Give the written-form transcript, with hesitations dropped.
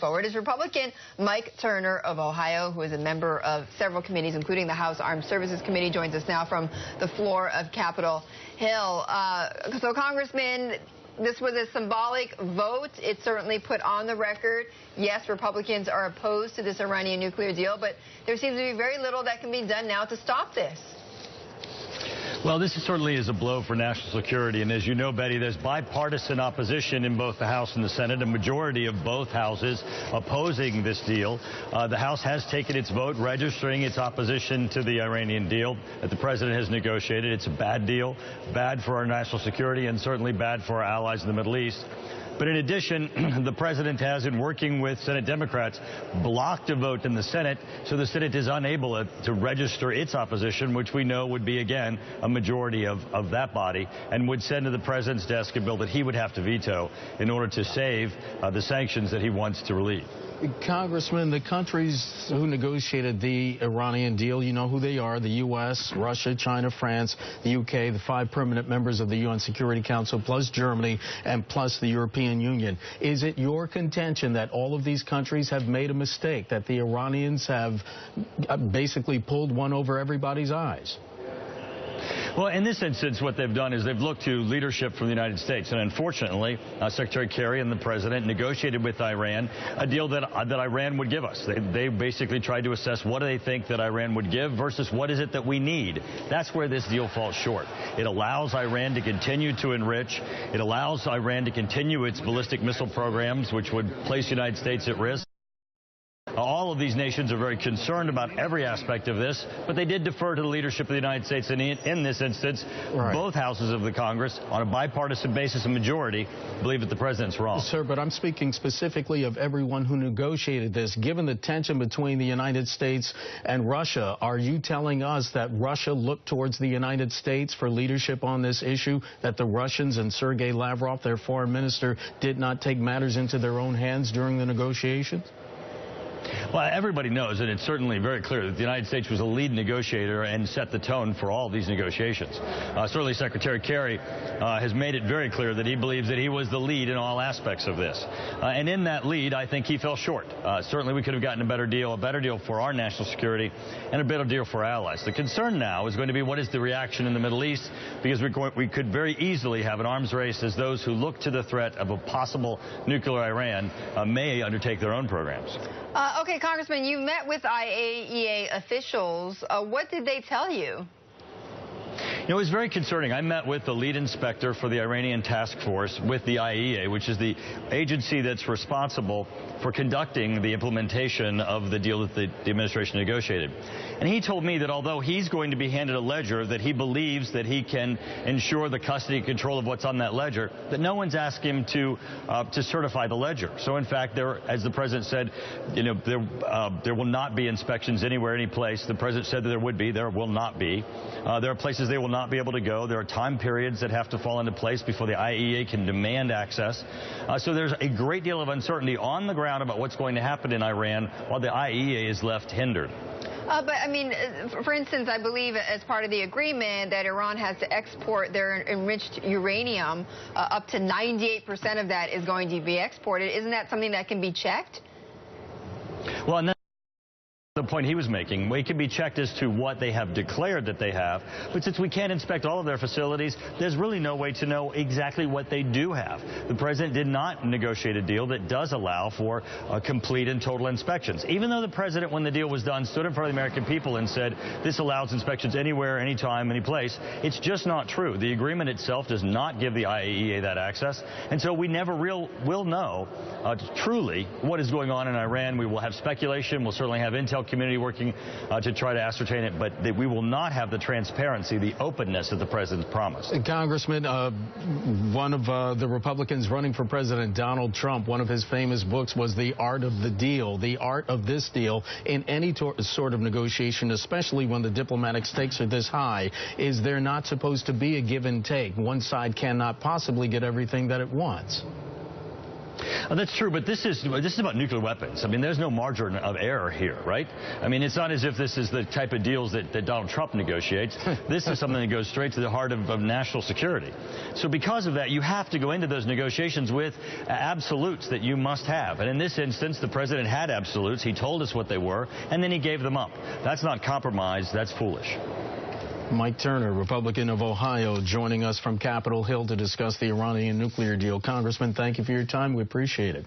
Forward is Republican Mike Turner of Ohio, who is a member of several committees, including the House Armed Services Committee, joins us now from the floor of Capitol Hill. So, Congressman, this was a symbolic vote. It certainly put on the record, yes, Republicans are opposed to this Iranian nuclear deal, but there seems to be very little that can be done now to stop this. Well, this certainly is a blow for national security. And as you know, Betty, there's bipartisan opposition in both the House and the Senate, a majority of both houses opposing this deal. The House has taken its vote, registering its opposition to the Iranian deal that the president has negotiated. It's a bad deal, bad for our national security, and certainly bad for our allies in the Middle East. But in addition, the president has, in working with Senate Democrats, blocked a vote in the Senate, so the Senate is unable to register its opposition, which we know would be, again, a majority of that body, and would send to the president's desk a bill that he would have to veto in order to save the sanctions that he wants to relieve. Congressman, the countries who negotiated the Iranian deal, you know who they are: the U.S., Russia, China, France, the U.K., the 5 permanent members of the UN Security Council, plus Germany, and plus the European Union. Is it your contention that all of these countries have made a mistake, that the Iranians have basically pulled one over everybody's eyes? Well, in this instance, what they've done is they've looked to leadership from the United States. And unfortunately, Secretary Kerry and the president negotiated with Iran a deal that Iran would give us. They basically tried to assess what do they think that Iran would give versus what is it that we need. That's where this deal falls short. It allows Iran to continue to enrich. It allows Iran to continue its ballistic missile programs, which would place the United States at risk. All of these nations are very concerned about every aspect of this, but they did defer to the leadership of the United States. And in this instance, both houses of the Congress, on a bipartisan basis, a majority, believe that the president's wrong. Sir, but I'm speaking specifically of everyone who negotiated this. Given the tension between the United States and Russia, are you telling us that Russia looked towards the United States for leadership on this issue, that the Russians and Sergei Lavrov, their foreign minister, did not take matters into their own hands during the negotiations? Well, everybody knows, and it's certainly very clear, that the United States was a lead negotiator and set the tone for all of these negotiations. Certainly Secretary Kerry has made it very clear that he believes that he was the lead in all aspects of this. And in that lead, I think he fell short. Certainly we could have gotten a better deal for our national security and a better deal for our allies. The concern now is going to be what is the reaction in the Middle East, because we could very easily have an arms race as those who look to the threat of a possible nuclear Iran may undertake their own programs. Okay, Congressman, you met with IAEA officials. What did they tell you? It was very concerning. I met with the lead inspector for the Iranian task force with the IAEA, which is the agency that's responsible for conducting the implementation of the deal that the administration negotiated. And he told me that although he's going to be handed a ledger, that he believes that he can ensure the custody and control of what's on that ledger, that no one's asked him to certify the ledger. So, in fact, as the president said, there will not be inspections anywhere, any place. The president said that there would be. There will not be. There are places they will not be able to go. There are time periods that have to fall into place before the IAEA can demand access. So there's a great deal of uncertainty on the ground about what's going to happen in Iran while the IAEA is left hindered. But, I mean, for instance, I believe as part of the agreement that Iran has to export their enriched uranium, up to 98% of that is going to be exported. Isn't that something that can be checked? Well, and the point he was making, it can be checked as to what they have declared that they have, but since we can't inspect all of their facilities, there's really no way to know exactly what they do have. The president did not negotiate a deal that does allow for complete and total inspections. Even though the president, when the deal was done, stood in front of the American people and said this allows inspections anywhere, anytime, any place, it's just not true. The agreement itself does not give the IAEA that access, and so we never will know truly what is going on in Iran. We will have speculation. We'll certainly have intel community working to try to ascertain it, but we will not have the transparency, the openness that the president promised. Congressman, one of the Republicans running for President, Donald Trump, one of his famous books was The Art of the Deal, the art of this deal in any sort of negotiation, especially when the diplomatic stakes are this high. Is there not supposed to be a give and take? One side cannot possibly get everything that it wants. That's true, but this is about nuclear weapons. I mean, there's no margin of error here, right? I mean, it's not as if this is the type of deals that Donald Trump negotiates. This is something that goes straight to the heart of national security. So because of that, you have to go into those negotiations with absolutes that you must have. And in this instance, the president had absolutes. He told us what they were, and then he gave them up. That's not compromise. That's foolish. Mike Turner, Republican of Ohio, joining us from Capitol Hill to discuss the Iranian nuclear deal. Congressman, thank you for your time. We appreciate it.